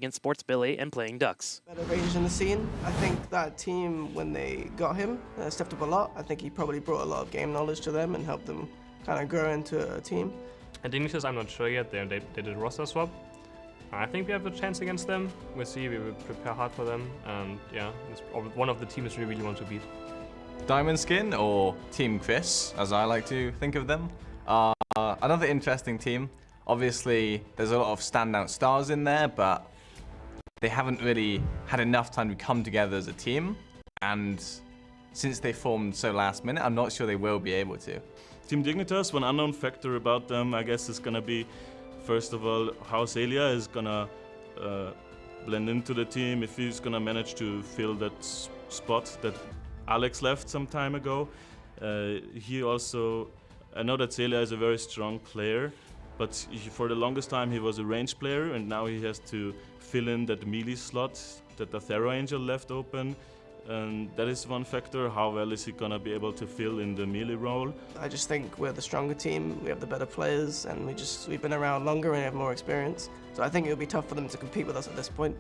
against Sports Billy and Playing Ducks. Better range in the scene. I think that team, when they got him, stepped up a lot. I think he probably brought a lot of game knowledge to them and helped them kind of grow into a team. And Dignitas, I'm not sure yet. They did a roster swap. I think we have a chance against them. We'll see. We will prepare hard for them. And yeah, it's one of the teams we really want to beat. Diamond Skin, or Team Chris, as I like to think of them, are another interesting team. Obviously, there's a lot of standout stars in there, but they haven't really had enough time to come together as a team. And since they formed so last minute, I'm not sure they will be able to. Team Dignitas, one unknown factor about them, I guess, is going to be, first of all, how Zelia is going to blend into the team, if he's going to manage to fill that spot that Alex left some time ago. He also, I know that Zelia is a very strong player, but for the longest time he was a range player, and now he has to fill in that melee slot that the Thera Angel left open. And that is one factor. How well is he gonna be able to fill in the melee role? I just think we're the stronger team, we have the better players, and we've been around longer and have more experience. So I think it would be tough for them to compete with us at this point.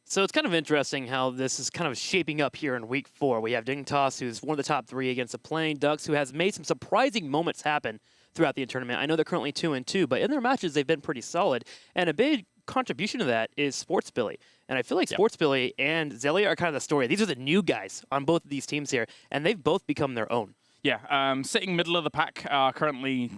So it's kind of interesting how this is kind of shaping up here in Week 4. We have Dignitas, who's one of the top 3 against the Playing Ducks, who has made some surprising moments happen throughout the tournament. I know they're currently 2-2, but in their matches they've been pretty solid. And a big contribution to that is Sports Billy. And I feel like Sports Billy and Zelia are kind of the story. These are the new guys on both of these teams here, and they've both become their own. Yeah, sitting middle of the pack are currently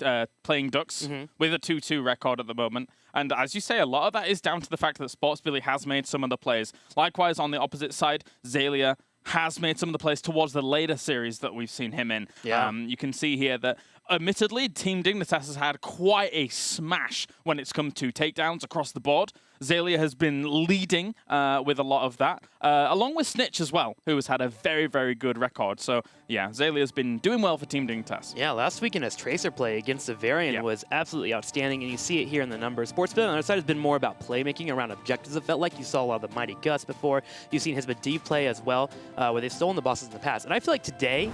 Playing Ducks with a 2-2 record at the moment. And as you say, a lot of that is down to the fact that Sports Billy has made some of the plays. Likewise, on the opposite side, Zelia has made some of the plays towards the later series that we've seen him in. Yeah. You can see here that, admittedly, Team Dignitas has had quite a smash when it's come to takedowns across the board. Zelia has been leading with a lot of that, along with Snitch as well, who has had a very, very good record. So, yeah, Zelia's been doing well for Team Dignitas. Yeah, last weekend as Tracer play against Zavarian was absolutely outstanding, and you see it here in the numbers. Sports Billy on the other side has been more about playmaking around objectives, it felt like. You saw a lot of the Mighty Gus before. You've seen his Medivh play as well, where they've stolen the bosses in the past. And I feel like today,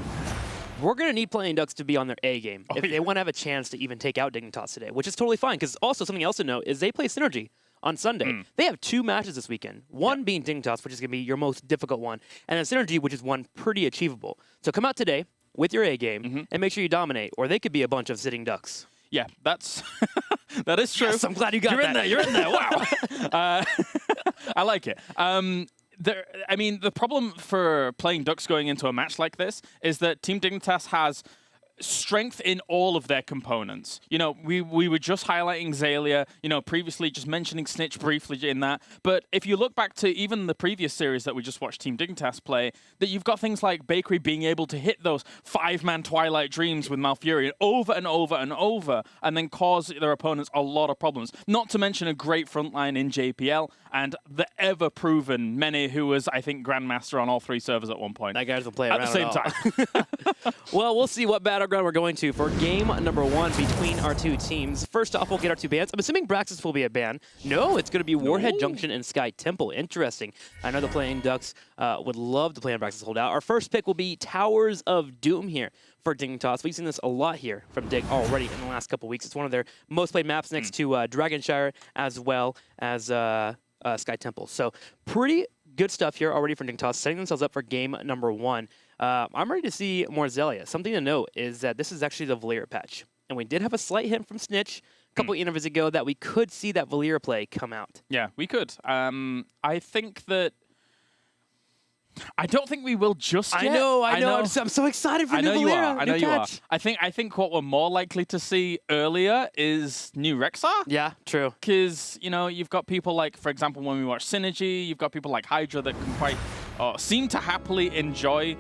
we're going to need Playing Ducks to be on their A game if they want to have a chance to even take out Dignitas today, which is totally fine, because also something else to note is they play Synergy on Sunday. They have 2 matches this weekend, one being Dignitas, which is going to be your most difficult one, and then Synergy, which is one pretty achievable. So come out today with your A game and make sure you dominate, or they could be a bunch of sitting ducks. Yeah, that's that is true. Yes, I'm glad you got that. You're in there. Wow. I like it. I mean, the problem for Playing Ducks going into a match like this is that Team Dignitas has strength in all of their components. You know, we were just highlighting Zelia, you know, previously just mentioning Snitch briefly in that. But if you look back to even the previous series that we just watched Team Dignitas play, that you've got things like Bakery being able to hit those 5-man Twilight Dreams with Malfurion over and over and over, and then cause their opponents a lot of problems. Not to mention a great front line in JPL, and the ever-proven Mene, who was, I think, Grandmaster on all 3 servers at one point. That guy doesn't play around at the same time. Well, we'll see what battleground we're going to for game number 1 between our 2 teams. First off, we'll get our 2 bans. I'm assuming Braxis will be a ban. No, it's going to be Warhead Junction and Sky Temple. Interesting. I know the Playing Ducks would love to play on Braxis holdout. Our first pick will be Towers of Doom here for Dignitas. We've seen this a lot here from Dig already in the last couple weeks. It's one of their most played maps next to Dragonshire as well as Sky Temple. So pretty good stuff here already for Dignitas, setting themselves up for game number 1. I'm ready to see more Zelia. Something to note is that this is actually the Valeera patch. And we did have a slight hint from Snitch a couple interviews ago that we could see that Valeera play come out. Yeah, we could. I think that... I don't think we will just yet. I know. I'm so excited for new Valeera. I know you are. I think what we're more likely to see earlier is new Rexar. Yeah, true. Because, you know, you've got people like, for example, when we watch Synergy, you've got people like Hydra that can quite seem to happily enjoy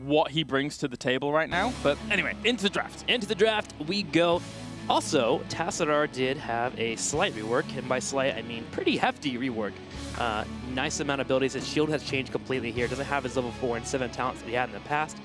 what he brings to the table right now. But anyway, into the draft. Into the draft we go. Also, Tassadar did have a slight rework, and by slight I mean pretty hefty rework. Nice amount of abilities. His shield has changed completely here. Doesn't have his level 4 and 7 talents that he had in the past.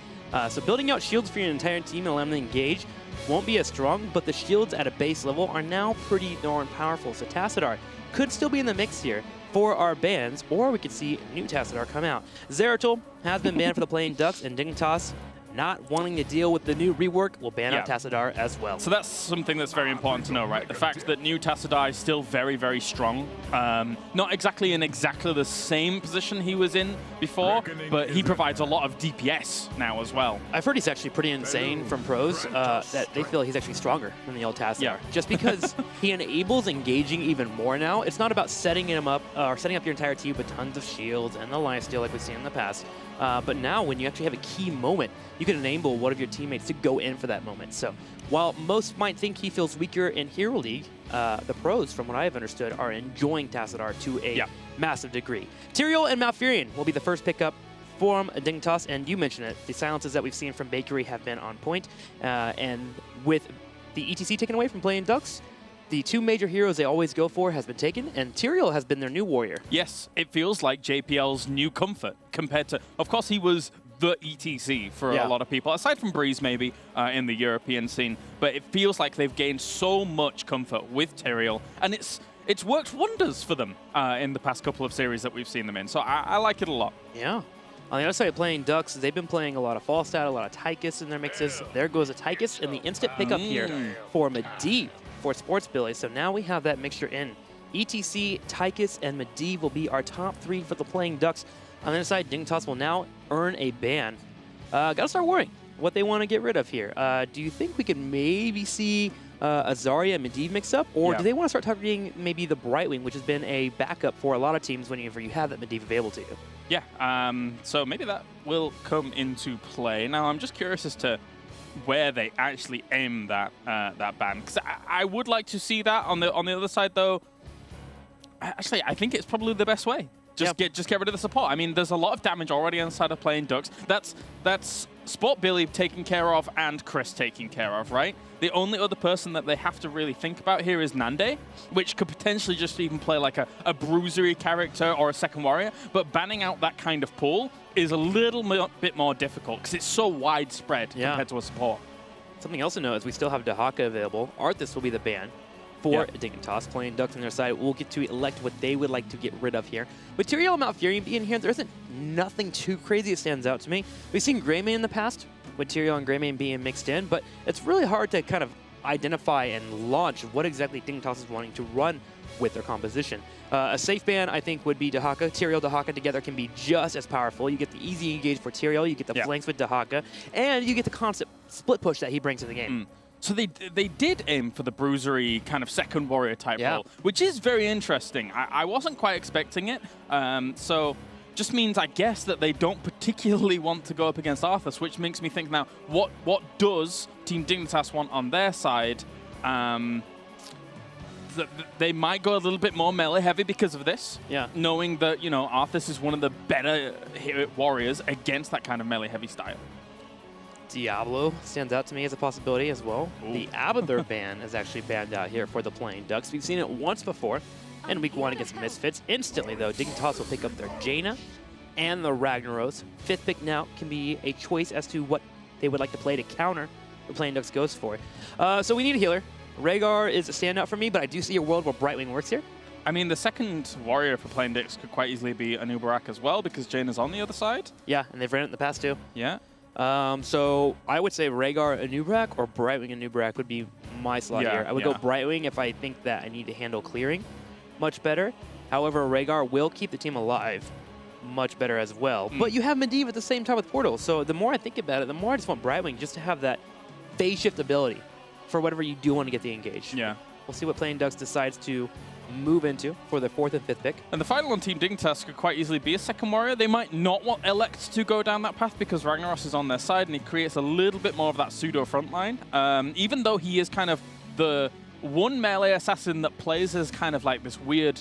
So building out shields for your entire team and allowing them to engage won't be as strong, but the shields at a base level are now pretty darn powerful. So Tassadar could still be in the mix here for our bans, or we could see new Tassadar come out. Zeratul has been banned for the Playing Ducks, and Dignitas not wanting to deal with the new rework will ban out Yeah. Tassadar as well. So that's something that's very important to know, right? The fact that new Tassadar is still very, very strong. Not exactly in exactly the same position he was in before, but he provides a lot of DPS now as well. I've heard he's actually pretty insane from pros that they feel he's actually stronger than the old Tassadar. Yeah. Just because he enables engaging even more now. It's not about setting him up or setting up your entire team with tons of shields and the lifesteal like we've seen in the past. But now when you actually have a key moment, you can enable one of your teammates to go in for that moment. So while most might think he feels weaker in Hero League, the pros, from what I've understood, are enjoying Tassadar to a massive degree. Tyrael and Malfurion will be the first pickup from Dignitas, and you mentioned it. The silences that we've seen from Bakery have been on point, and with the ETC taken away from Playing Ducks, the two major heroes they always go for has been taken, and Tyrael has been their new warrior. Yes, it feels like JPL's new comfort compared to, of course, he was the ETC for a lot of people, aside from Breeze maybe in the European scene, but it feels like they've gained so much comfort with Tyrael, and it's worked wonders for them in the past couple of series that we've seen them in, so I like it a lot. Yeah. On the other side of Playing Ducks, they've been playing a lot of Falstad, a lot of Tychus in their mixes. There goes a Tychus, and the instant pickup here for Medivh for Sports Billy. So now we have that mixture in. ETC, Tychus, and Medivh will be our top three for the Playing Ducks. On the other side, Dignitas will now earn a ban. Gotta start worrying what they want to get rid of here. Do you think we could maybe see a Zarya and Medivh mix up? Or do they want to start targeting maybe the Brightwing, which has been a backup for a lot of teams whenever you have that Medivh available to you? Yeah, so maybe that will come into play. Now, I'm just curious as to where they actually aim that that ban, because I would like to see that. On the other side, though, actually, I think it's probably the best way. Just get rid of the support. I mean, there's a lot of damage already on the side of Playing Ducks. That's Sport Billy taken care of and Chris taken care of, right? The only other person that they have to really think about here is Nande, which could potentially just even play like a bruisery character or a second warrior, but banning out that kind of pool is a little bit more difficult because it's so widespread compared to a support. Something else to note is we still have Dahaka available. Arthas will be the ban for Dignitas. Playing Ducks on their side will get to elect what they would like to get rid of here. With Tyrael and Malfurion being here, there isn't nothing too crazy that stands out to me. We've seen Greymane in the past, with Tyrael and Greymane being mixed in, but it's really hard to kind of identify and launch what exactly Dignitas is wanting to run with their composition. A safe ban, I think, would be Dahaka. Tyrael, Dahaka together can be just as powerful. You get the easy engage for Tyrael, you get the flanks with Dahaka, and you get the constant split push that he brings to the game. So they did aim for the bruisery kind of second warrior type role, which is very interesting. I wasn't quite expecting it. So just means, I guess, that they don't particularly want to go up against Arthas, which makes me think now, what does Team Dignitas want on their side? They might go a little bit more melee heavy because of this. Knowing that, you know, Arthas is one of the better warriors against that kind of melee heavy style. Diablo stands out to me as a possibility as well. The Abathur ban is actually banned out here for the Playing Ducks. We've seen it once before in Week 1 against Misfits. Instantly, though, Dignitas will pick up their Jaina and the Ragnaros. Fifth pick now can be a choice as to what they would like to play to counter the Playing Ducks goes for. So we need a healer. Rhaegar is a standout for me, but I do see a world where Brightwing works here. I mean, the second warrior for Playing Ducks could quite easily be Anubarak as well, because Jaina's on the other side. Yeah, and they've ran it in the past, too. Yeah. So I would say Rhaegar Anubarak or Brightwing Anubarak would be my slot here. I would go Brightwing if I think that I need to handle clearing much better. However, Rhaegar will keep the team alive much better as well. But you have Medivh at the same time with Portal, so the more I think about it, the more I just want Brightwing just to have that phase shift ability for whatever you do want to get the engage. Yeah. We'll see what Playing Ducks decides to move into for their 4th and 5th pick. And the final on Team Dignitas could quite easily be a second warrior. They might not elect to go down that path because Ragnaros is on their side and he creates a little bit more of that pseudo frontline. Even though he is kind of the one melee assassin that plays as kind of like this weird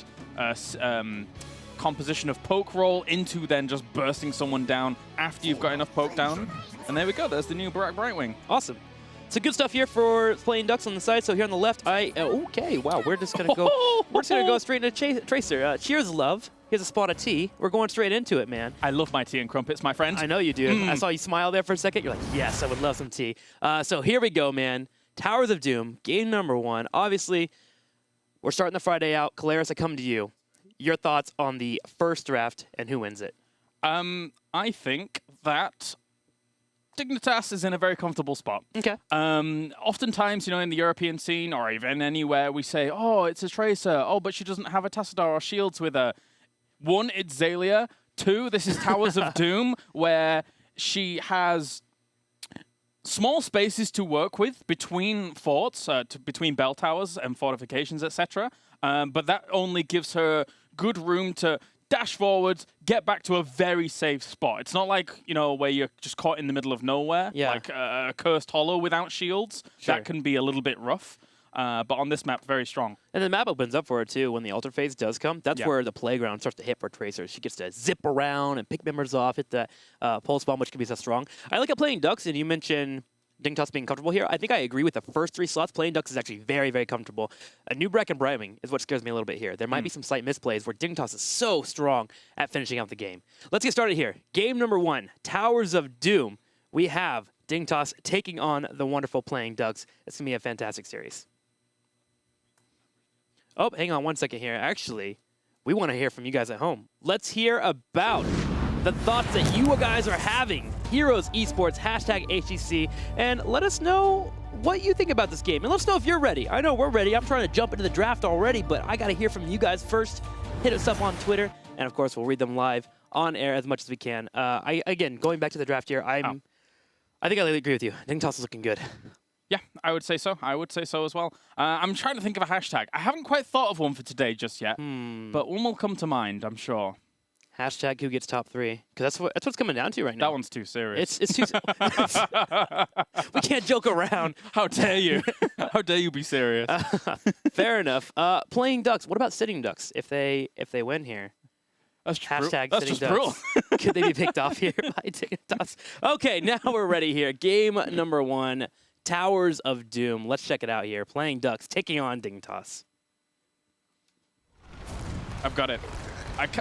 composition of poke roll into then just bursting someone down after you've got enough poke down. And there we go. There's the new Brightwing. Awesome. So good stuff here for Playing Ducks on the side. So here on the left, okay, wow, we're just gonna go. We're just gonna go straight into Tracer. Cheers, love. Here's a spot of tea. We're going straight into it, man. I love my tea and crumpets, my friend. I know you do. I saw you smile there for a second. You're like, yes, I would love some tea. So here we go, man. Towers of Doom, game number 1. Obviously, we're starting the Friday out. Kalaris, I come to you. Your thoughts on the first draft and who wins it? I think that Dignitas is in a very comfortable spot. Okay. Oftentimes, you know, in the European scene or even anywhere, we say, oh, it's a Tracer. Oh, but she doesn't have a Tassadar or shields with her. 1, it's Xaylia. 2, this is Towers of Doom, where she has small spaces to work with between forts, between bell towers and fortifications, etc. But that only gives her good room to dash forwards, get back to a very safe spot. It's not like, you know, where you're just caught in the middle of nowhere, like a cursed hollow without shields. Sure. That can be a little bit rough. But on this map, very strong. And the map opens up for her, too, when the altar phase does come. That's where the playground starts to hit for Tracer. She gets to zip around and pick members off, hit the pulse bomb, which can be so strong. I like at Playing Ducks, and you mentioned Dignitas being comfortable here. I think I agree with the first 3 slots. Playing Ducks is actually very, very comfortable. A Nubrak and Brightwing is what scares me a little bit here. There might be some slight misplays where Dignitas is so strong at finishing out the game. Let's get started here. Game number 1, Towers of Doom. We have Dignitas taking on the wonderful Playing Ducks. It's going to be a fantastic series. Oh, hang on one second here. Actually, we want to hear from you guys at home. Let's hear about the thoughts that you guys are having. Heroes Esports, #HGC, and let us know what you think about this game. And let us know if you're ready. I know we're ready. I'm trying to jump into the draft already, but I got to hear from you guys first. Hit us up on Twitter, and of course, we'll read them live on air as much as we can. Again, going back to the draft here, I think I agree with you. Dignitas is looking good. Yeah, I would say so. I would say so as well. I'm trying to think of a hashtag. I haven't quite thought of one for today just yet, but one will come to mind, I'm sure. Hashtag who gets top 3, because that's what's coming down to right now. That one's too serious. It's too. We can't joke around. How dare you? How dare you be serious? Fair enough. Playing Ducks. What about sitting Ducks? If they win here, that's hashtag that's sitting just Ducks. Could they be picked off here by Dignitas? Okay, now we're ready here. Game number 1, Towers of Doom. Let's check it out here. Playing Ducks taking on Dignitas. I've got it.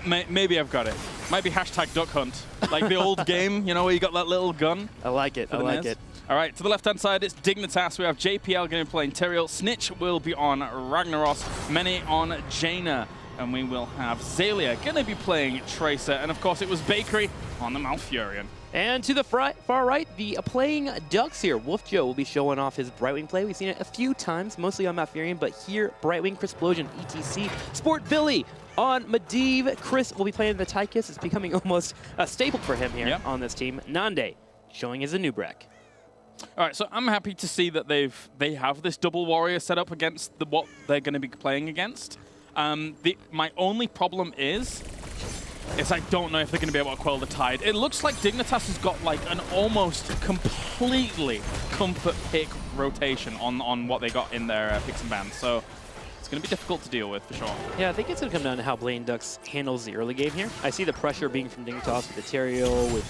Maybe I've got it. Might be hashtag Duck Hunt. Like the old game, you know, where you got that little gun. I like it. I like it. All right, to the left-hand side, it's Dignitas. We have JPL going to be playing Tyrael. Snitch will be on Ragnaros. Many on Jaina. And we will have Xaylia going to be playing Tracer. And, of course, it was Bakery on the Malfurion. And to the far right, the Playing Ducks here. Wolf Joe will be showing off his Brightwing play. We've seen it a few times, mostly on Malfurion, but here, Brightwing, Crisplosion, ETC. Sport Billy on Medivh. Chris will be playing the Tychus. It's becoming almost a staple for him here on this team. Nande showing as a Nubrak. All right, so I'm happy to see that they have this double warrior set up against what they're going to be playing against. My only problem is I don't know if they're going to be able to quell the tide. It looks like Dignitas has got like an almost completely comfort pick rotation on what they got in their picks and bans. So it's going to be difficult to deal with for sure. Yeah, I think it's going to come down to how Playing Ducks handles the early game here. I see the pressure being from Dignitas with the Tyrael, with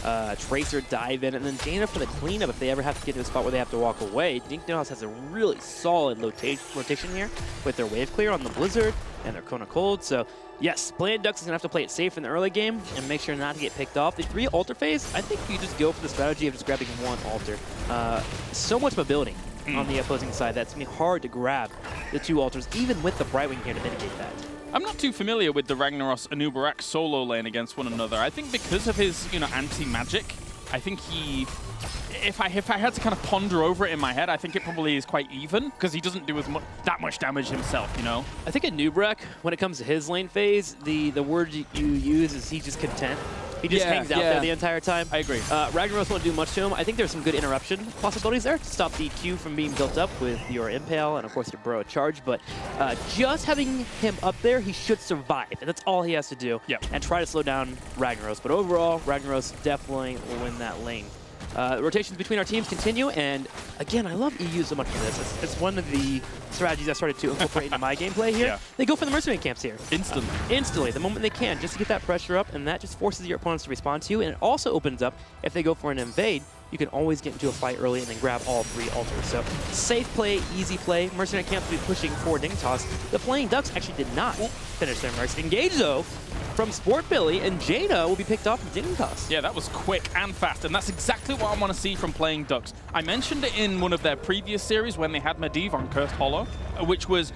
the Tracer dive in, and then Jaina for the cleanup if they ever have to get to a spot where they have to walk away. Dignitas has a really solid rotation here with their Wave Clear on the Blizzard and their Kona Cold. So yes, Playing Ducks is going to have to play it safe in the early game and make sure not to get picked off. The 3 altar phase, I think you just go for the strategy of just grabbing 1 altar. So much mobility on the opposing side that's going to be hard to grab the 2 altars, even with the Brightwing here to mitigate that. I'm not too familiar with the Ragnaros and Uberak solo lane against one another. I think because of his, anti-magic, I think he... If I had to kind of ponder over it in my head, I think it probably is quite even, because he doesn't do that much damage himself, I think in Nubrak, when it comes to his lane phase, the word you use is he's just content. He just hangs out there the entire time. I agree. Ragnaros won't do much to him. I think there's some good interruption possibilities there to stop the Q from being built up with your Impale and, of course, your Burrow Charge. But just having him up there, he should survive. And that's all he has to do. And try to slow down Ragnaros. But overall, Ragnaros definitely will win that lane. Rotations between our teams continue, and again, I love EU so much for this. It's one of the strategies I started to incorporate into my gameplay here. They go for the mercenary camps here. Instantly, the moment they can, just to get that pressure up, and that just forces your opponents to respond to you, and it also opens up, if they go for an invade, you can always get into a fight early and then grab all 3 altars. So safe play, easy play. Mercenary camps will be pushing for Dignitas. The Playing Ducks actually did not finish their mercs. Engage, though, from Sport Billy, and Jaina will be picked off from Dignitas. Yeah, that was quick and fast, and that's exactly what I want to see from Playing Ducks. I mentioned it in one of their previous series when they had Medivh on Cursed Hollow, which was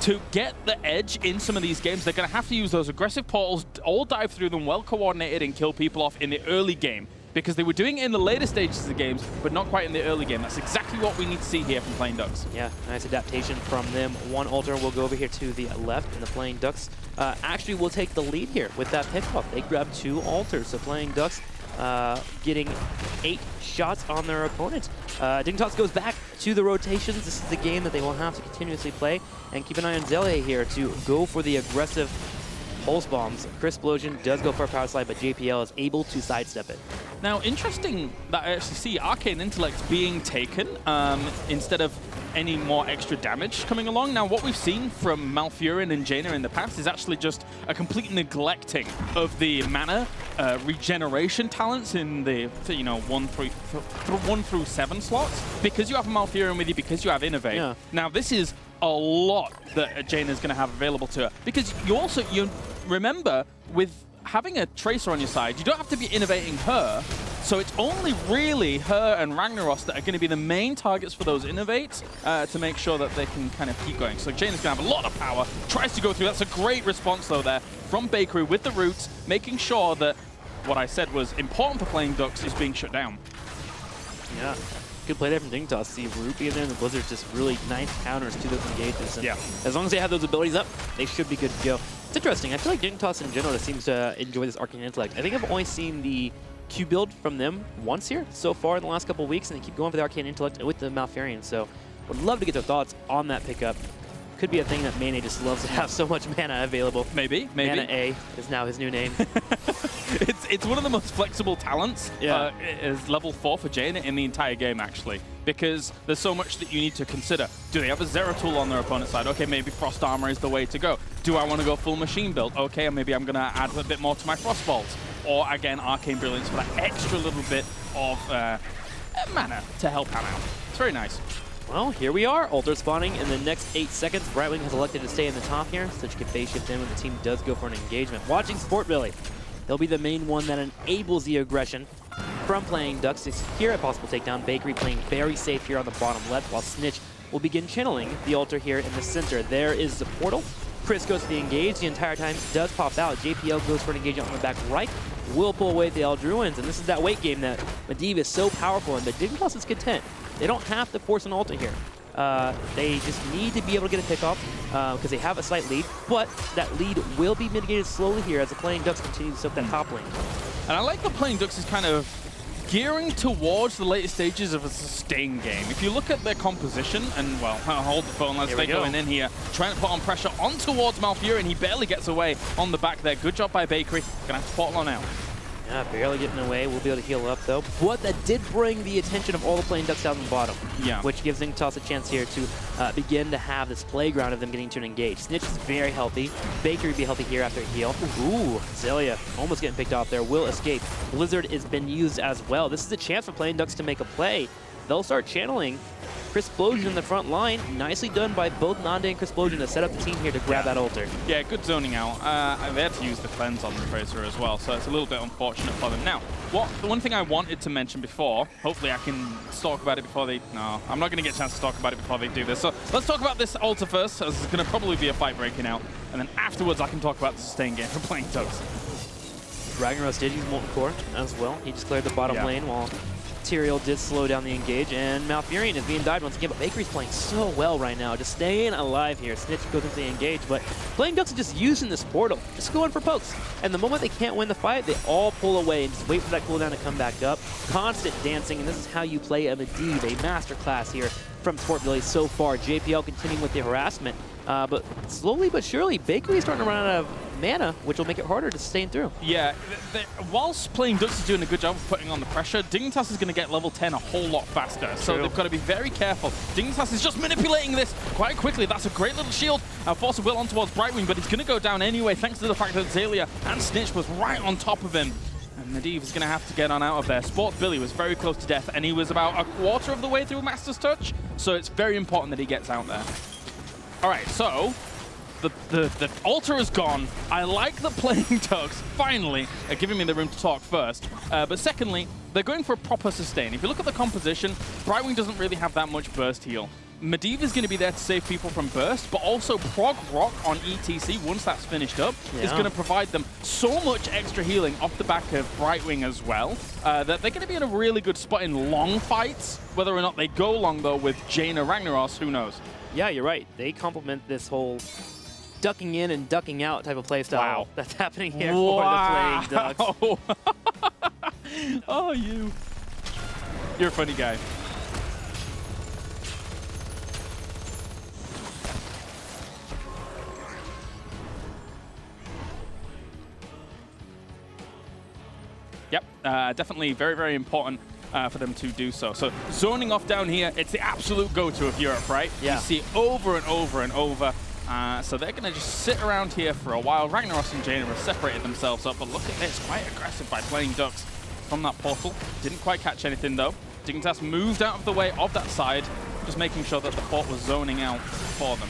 to get the edge in some of these games, they're going to have to use those aggressive portals, all dive through them, well coordinated, and kill people off in the early game. because they were doing it in the later stages of the games, but not quite in the early game. That's exactly what we need to see here from Playing Ducks. Yeah, nice adaptation from them. One ultra will go over here to the left, and the Playing Ducks actually will take the lead here with that pickoff. They grab 2 altars, so Playing Ducks getting 8 shots on their opponent. Dignitas goes back to the rotations. This is the game that they will have to continuously play, and keep an eye on Zelia here to go for the aggressive pulse bombs. Crisplosion does go for a power slide, but JPL is able to sidestep it. Now, interesting that I actually see Arcane Intellect being taken instead of any more extra damage coming along. Now, what we've seen from Malfurion and Jaina in the past is actually just a complete neglecting of the mana regeneration talents in the 1 through 7 slots, because you have Malfurion with you, because you have Innovate. Yeah. Now, this is a lot that Jaina is going to have available to her, because you remember with having a Tracer on your side, you don't have to be innovating her, so it's only really her and Ragnaros that are going to be the main targets for those innovates to make sure that they can kind of keep going. So Jaina's going to have a lot of power, tries to go through. That's a great response, though, there from Bakery with the roots, making sure that what I said was important for Playing Ducks is being shut down. Yeah. Good play there from Dignitas. The Root being there and the Blizzard, just really nice counters to those engages. And yeah. As long as they have those abilities up, they should be good to go. It's interesting. I feel like Dignitas in general just seems to enjoy this Arcane Intellect. I think I've only seen the Q build from them once here so far in the last couple of weeks, and they keep going for the Arcane Intellect with the Malfurion. So would love to get their thoughts on that pickup. Could be a thing that Mane just loves to have so much mana available. Maybe. Mana A is now his new name. It's one of the most flexible talents. Yeah. Is level 4 for Jaina in the entire game, actually, because there's so much that you need to consider. Do they have a Zeratul on their opponent's side? Okay, maybe Frost Armor is the way to go. Do I want to go full machine build? Okay, maybe I'm going to add a bit more to my Frost Bolts. Or, again, Arcane Brilliance for that extra little bit of mana to help him out. It's very nice. Well, here we are. Altar spawning in the next 8 seconds. Brightwing has elected to stay in the top here, so she can phase shift in when the team does go for an engagement. Watching Sport Billy. He'll be the main one that enables the aggression from Playing Ducks. Here at Possible Takedown, Bakery playing very safe here on the bottom left, while Snitch will begin channeling the altar here in the center. There is the portal. Chris goes for the engage. The entire time does pop out. JPL goes for an engage on the back right. Will pull away the Eldruins, and this is that weight game that Medivh is so powerful in, but Dignitas is content. They don't have to force an altar here. They just need to be able to get a pick off because they have a slight lead, but that lead will be mitigated slowly here as the Playing Ducks continue to soak that top lane. And I like that Playing Ducks is kind of gearing towards the later stages of a sustained game. If you look at their composition, and well, hold the phone, let's stay going in here, trying to put on pressure on towards Malfurion. He barely gets away on the back there. Good job by Bakery. Gonna have to portal on out. Yeah, barely getting away. We'll be able to heal up, though. But that did bring the attention of all the Playing Ducks down the bottom. Yeah. Which gives Dignitas a chance here to begin to have this playground of them getting to an engage. Snitch is very healthy. Bakery will be healthy here after a heal. Ooh, Zelia almost getting picked off there. Will escape. Blizzard has been used as well. This is a chance for Playing Ducks to make a play. They'll start channeling Crisplosion in the front line. Nicely done by both Nande and Crisplosion to set up the team here to grab that altar. Yeah, good zoning out. They had to use the cleanse on the Tracer as well, so it's a little bit unfortunate for them. Now, the one thing I wanted to mention before, hopefully I can talk about it before they... No, I'm not going to get a chance to talk about it before they do this. So let's talk about this altar first, as there's going to probably be a fight breaking out. And then afterwards, I can talk about the sustained game for Playing Ducks. Ragnaros did use Molten Core as well. He just cleared the bottom lane while Tyrael did slow down the engage, and Malfurion is being died once again, but Bakery's playing so well right now, just staying alive here. Snitch goes into the engage, but Playing Ducks are just using this portal, just going for pokes. And the moment they can't win the fight, they all pull away and just wait for that cooldown to come back up. Constant dancing, and this is how you play a Medivh, a masterclass here from Sport Billy so far. JPL continuing with the harassment, but slowly but surely, Bakery is starting to run out of mana, which will make it harder to sustain through. Yeah, whilst Playing Ducks is doing a good job of putting on the pressure, Dignitas is going to get level 10 a whole lot faster. So they've got to be very careful. Dignitas is just manipulating this quite quickly. That's a great little shield. Force of Will on towards Brightwing, but he's going to go down anyway, thanks to the fact that Zelia and Snitch was right on top of him. And Medivh is going to have to get on out of there. Sport Billy was very close to death, and he was about a quarter of the way through Master's Touch, so it's very important that he gets out there. All right, so the altar is gone. I like the Playing Ducks finally are giving me the room to talk first. But secondly, they're going for a proper sustain. If you look at the composition, Brightwing doesn't really have that much burst heal. Medivh is going to be there to save people from burst, but also Prog Rock on ETC, once that's finished up, is going to provide them so much extra healing off the back of Brightwing as well, that they're going to be in a really good spot in long fights. Whether or not they go long, though, with Jaina Ragnaros, who knows? Yeah, you're right. They complement this whole ducking in and ducking out type of playstyle that's happening here for the Playing Ducks. Oh, you're a funny guy. Yep, definitely very, very important for them to do so. So zoning off down here, it's the absolute go-to of Europe, right? Yeah. You see it over and over and over. So they're going to just sit around here for a while. Ragnaros and Jaina have separated themselves up, but look at this, quite aggressive by Playing Ducks from that portal. Didn't quite catch anything though. Dignitas moved out of the way of that side, just making sure that the fort was zoning out for them.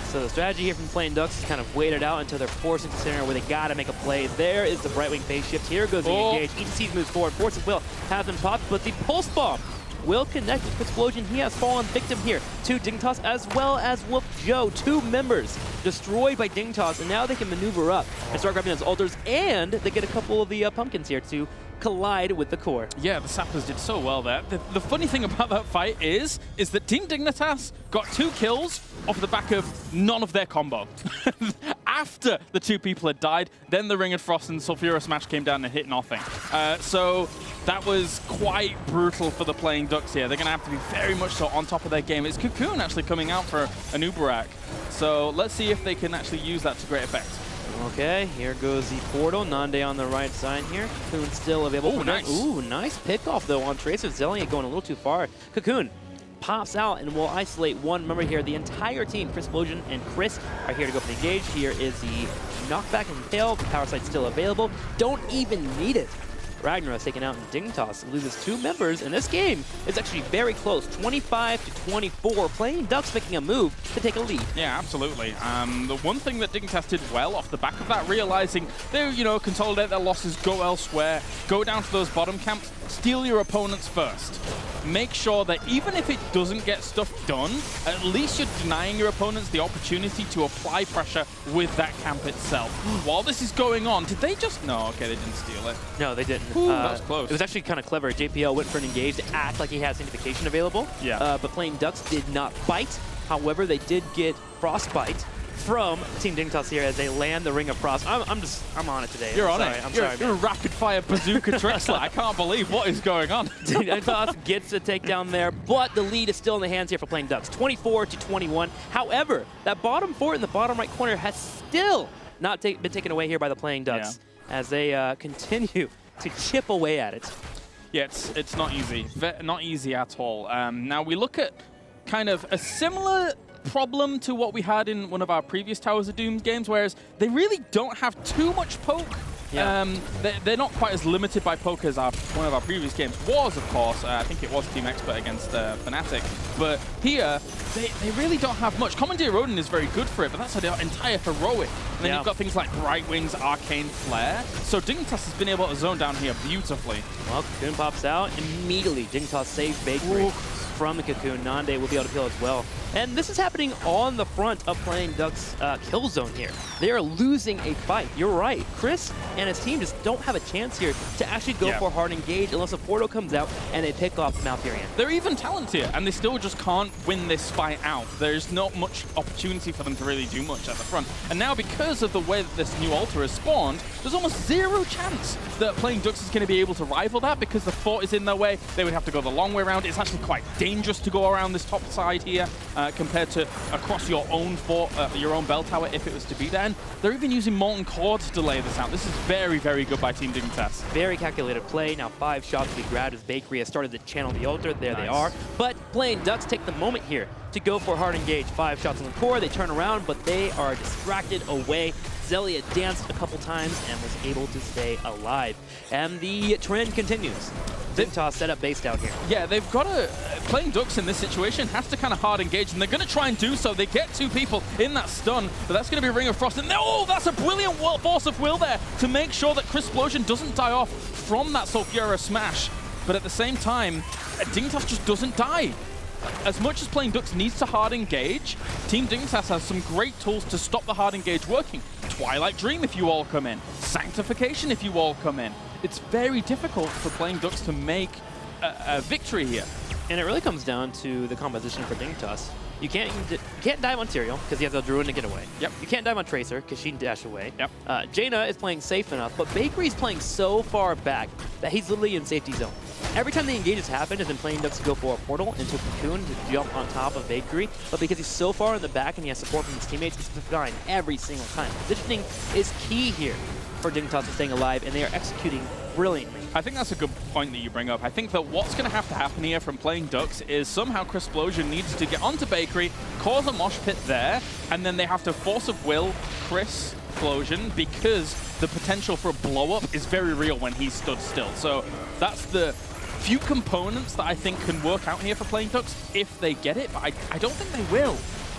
So the strategy here from Playing Ducks is kind of wait it out until they're forced into a scenario where they gotta make a play. There is the Brightwing phase shift. Here goes the engage. ETC moves forward. Force of Will has been popped, but the Pulse Bomb will connect with Explosion. He has fallen victim here to Dignitas as well as Wolf Joe. 2 members destroyed by Dignitas, and now they can maneuver up and start grabbing those altars, and they get a couple of the pumpkins here to collide with the core. Yeah, the Sappers did so well there. The funny thing about that fight is that Team Dignitas got 2 kills off the back of none of their combo. After the 2 people had died, then the Ring of Frost and Sulfura Smash came down and hit nothing. So that was quite brutal for the Playing Ducks here. They're going to have to be very much so on top of their game. It's Cocoon actually coming out for an Uberak. So let's see if they can actually use that to great effect. Okay, here goes the portal. Nande on the right side here. Cocoon still available. Ooh, nice. Ooh, nice pickoff though on Tracer. Zelia going a little too far. Cocoon pops out and will isolate one member here. The entire team, Chris Explosion and Chris, are here to go for the engage. Here is the knockback and tail. The power site's still available. Don't even need it. Ragnaros taken out, and Dignitas loses 2 members, and this game is actually very close, 25-24. Playing Ducks making a move to take a lead. Yeah, absolutely. The one thing that Dignitas did well off the back of that, realizing they, consolidate their losses, go elsewhere, go down to those bottom camps, steal your opponents first. Make sure that even if it doesn't get stuff done, at least you're denying your opponents the opportunity to apply pressure with that camp itself. While this is going on, did they just... No, okay, they didn't steal it. No, they didn't. That was close. It was actually kind of clever. JPL went for an engage to act like he had Sanctification available. Yeah. But Playing Ducks did not bite. However, they did get Frostbite from Team Dignitas here as they land the Ring of Frost. I'm on it today. You're on sorry. it. I'm you're, sorry, you're a rapid-fire bazooka Drexler. I can't believe what is going on. Dignitas gets a takedown there, but the lead is still in the hands here for Playing Ducks, 24-21. However, that bottom fort in the bottom right corner has still not been taken away here by the Playing Ducks as they continue to chip away at it. Yeah, it's not easy. Not easy at all. Now, we look at kind of a similar problem to what we had in one of our previous Towers of Doom games, whereas they really don't have too much poke. Yeah. They're not quite as limited by poke as one of our previous games was, of course. I think it was Team Expert against Fnatic. But here, they really don't have much. Commandeer Odin is very good for it, but that's an entire heroic. And then you've got things like Brightwing's Arcane Flare. So Dignitas has been able to zone down here beautifully. Well, Cocoon pops out immediately. Dignitas saves Bakery from the Cocoon. Nande will be able to kill as well. And this is happening on the front of Playing Ducks' kill zone here. They are losing a fight. You're right. Chris and his team just don't have a chance here to actually go for a hard engage unless a portal comes out and they pick off Malfurion. They're even talented here, and they still just can't win this fight out. There's not much opportunity for them to really do much at the front. And now, because of the way that this new altar has spawned, there's almost 0 chance that Playing Ducks is going to be able to rival that because the fort is in their way. They would have to go the long way around. It's actually quite dangerous to go around this top side here compared to across your own fort, your own bell tower if it was to be there. And they're even using Molten Core to delay this out. This is very, very good by Team Dignitas. Very calculated play. Now 5 shots to be grabbed as Bakery has started to channel the altar. There they are. But Playing Ducks take the moment here to go for a hard engage. 5 shots on the core. They turn around, but they are distracted away. Zelia danced a couple times and was able to stay alive. And the trend continues. Dignitas set up base down here. Yeah, they've got to... Playing Ducks in this situation has to kind of hard engage, and they're going to try and do so. They get 2 people in that stun, but that's going to be Ring of Frost. And oh, that's a brilliant force of will there to make sure that Chris Explosion doesn't die off from that Sulfura Smash. But at the same time, Dignitas just doesn't die. as much as Playing Ducks needs to hard engage, Team Dignitas has some great tools to stop the hard engage working. Twilight Dream if you all come in. Sanctification if you all come in. It's very difficult for Playing Ducks to make a victory here. And it really comes down to the composition for Dignitas. You can't dive on Tyrael because he has a Druid to get away. Yep. You can't dive on Tracer because she can dash away. Yep. Jaina is playing safe enough, but Bakery's playing so far back that he's literally in safety zone. Every time the engages happen, has been Playing Ducks to go for a portal into a cocoon to jump on top of Bakery, but because he's so far in the back and he has support from his teammates, he's fine every single time. Positioning is key here for Dignitas to staying alive, and they are executing brilliantly. I think that's a good point that you bring up. I think that what's going to have to happen here from Playing Ducks is somehow Chrisplosion needs to get onto Bakery, cause a mosh pit there, and then they have to force of will Chrisplosion because the potential for a blow-up is very real when he's stood still. So that's the few components that I think can work out here for Playing Ducks if they get it, but I don't think they will.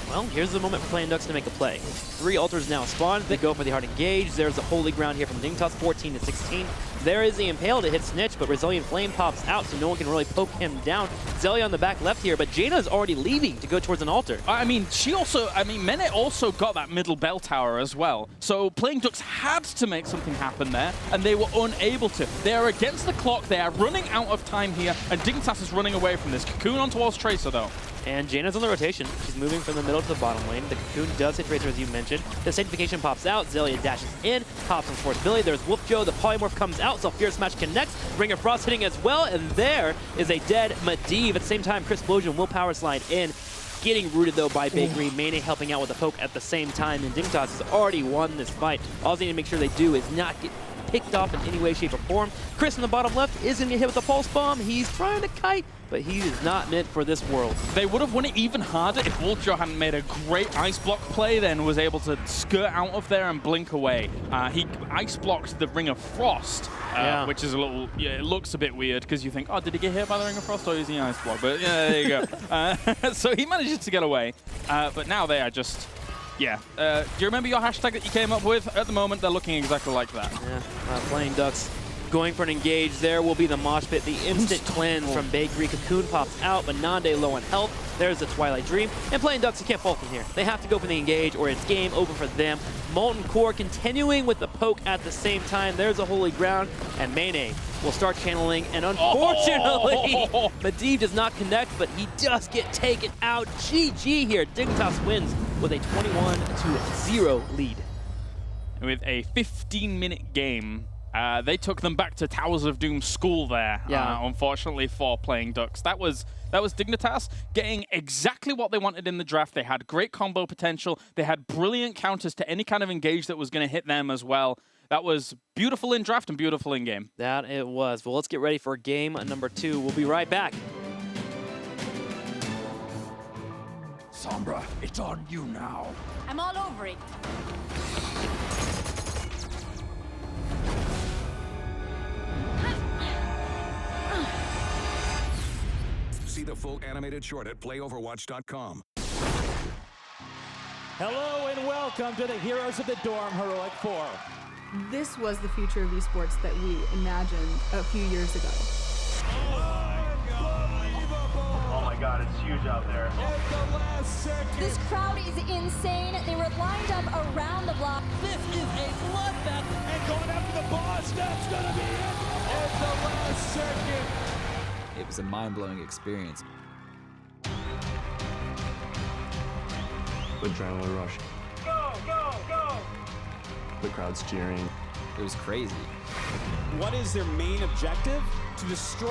Well, here's the moment for Playing Ducks to make a play. 3 altars now spawned. They go for the hard engage. There's a holy ground here from Dignitas, 14 to 16. There is the Impale to hit Snitch, but Resilient Flame pops out, so no one can really poke him down. Zelia on the back left here, but Jaina is already leaving to go towards an altar. I mean, Mene also got that middle bell tower as well. So Playing Ducks had to make something happen there, and they were unable to. They are against the clock. They are running out of time here, and Dignitas is running away from this. Cocoon on towards Tracer, though. And Jaina's on the rotation. She's moving from the middle to the bottom lane. The Cocoon does hit Tracer, as you mentioned. The Sanctification pops out. Zelia dashes in, pops on towards Billy. There's Wolf Joe. The Polymorph comes out, so Fierce Smash connects. Ring of Frost hitting as well, and there is a dead Medivh. At the same time, Chrisplosion will power slide in. Getting rooted, though, by Bakery. Mene helping out with the poke at the same time, and Dignitas has already won this fight. All they need to make sure they do is not get picked off in any way, shape, or form. Chris in the bottom left is going to get hit with a pulse bomb. He's trying to kite, but he is not meant for this world. They would have won it even harder if Wolfjo hadn't made a great ice block play, then was able to skirt out of there and blink away. He ice blocked the Ring of Frost, which is a little, it looks a bit weird because you think, oh, did he get hit by the Ring of Frost or is he ice block? But yeah, there you go. So he manages to get away, but now they are just, do you remember your hashtag that you came up with? At the moment, they're looking exactly like that. Yeah, Playing Ducks going for an engage. There will be the mosh pit, the instant cleanse from Bakery. Cocoon pops out, but Nande low on health. There's the Twilight Dream. And Playing Ducks, you can't fault them here. They have to go for the engage or it's game over for them. Molten Core continuing with the poke at the same time. There's a holy ground, and Mene will start channeling, and unfortunately, Medivh does not connect, but he does get taken out. GG here. Dignitas wins with a 21-0 lead. And with a 15-minute game, they took them back to Towers of Doom school there, unfortunately for Playing Ducks. That was Dignitas getting exactly what they wanted in the draft. They had great combo potential. They had brilliant counters to any kind of engage that was going to hit them as well. That was beautiful in draft and beautiful in game. That it was. Well, let's get ready for game number 2. We'll be right back. Sombra, it's on you now. I'm all over it. See the full animated short at playoverwatch.com. Hello and welcome to the Heroes of the Dorm Heroic 4. This was the future of esports that we imagined a few years ago. Oh my god, it's huge out there. At the last second. This crowd is insane. They were lined up around the block. This is a bloodbath, and going after the boss, that's gonna be it. At the last second. It was a mind-blowing experience. Adrenaline rush. Go, go, go! The crowd's cheering. It was crazy. What is their main objective? To destroy